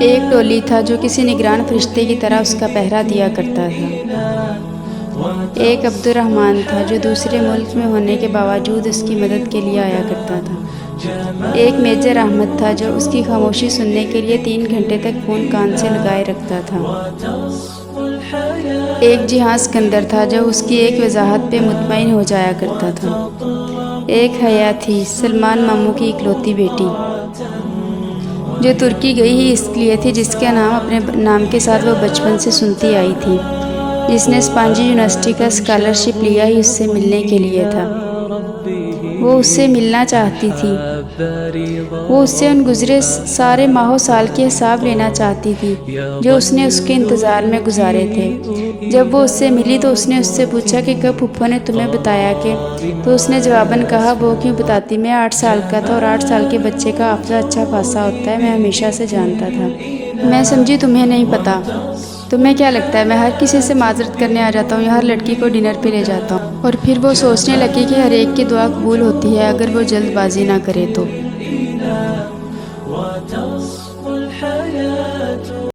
ایک ٹولی تھا جو کسی نگران فرشتے کی طرح اس کا پہرا دیا کرتا تھا۔ ایک عبد الرحمن تھا جو دوسرے ملک میں ہونے کے باوجود اس کی مدد کے لیے آیا کرتا تھا۔ ایک میجر احمد تھا جو اس کی خاموشی سننے کے لیے 3 گھنٹے تک فون کان سے لگائے رکھتا تھا۔ ایک جہاں اسکندر تھا جو اس کی ایک وضاحت پہ مطمئن ہو جایا کرتا تھا۔ ایک حیا تھی، سلمان ماموں کی اکلوتی بیٹی، جو ترکی گئی ہی اس لیے تھی جس کا نام اپنے نام کے ساتھ وہ بچپن سے سنتی آئی تھی، جس نے اسپانجی یونیورسٹی کا اسکالرشپ لیا ہی اس سے ملنے کے لیے تھا۔ وہ اس سے ملنا چاہتی تھی۔ وہ اس سے ان گزرے سارے ماہ و سال کے حساب لینا چاہتی تھی جو اس نے اس کے انتظار میں گزارے تھے۔ جب وہ اس سے ملی تو اس نے اس سے پوچھا کہ کب پھپھو نے تمہیں بتایا کہ؟ تو اس نے جواباً کہا، وہ کیوں بتاتی، میں 8 سال کا تھا اور 8 سال کے بچے کا حافظہ اچھا خاصا ہوتا ہے، میں ہمیشہ سے جانتا تھا۔ میں سمجھی تمہیں نہیں پتا۔ تمہیں کیا لگتا ہے میں ہر کسی سے معذرت کرنے آ جاتا ہوں یا ہر لڑکی کو ڈنر پہ لے جاتا ہوں؟ اور پھر وہ سوچنے لگی کہ ہر ایک کی دعا قبول ہوتی ہے اگر وہ جلد بازی نہ کرے تو۔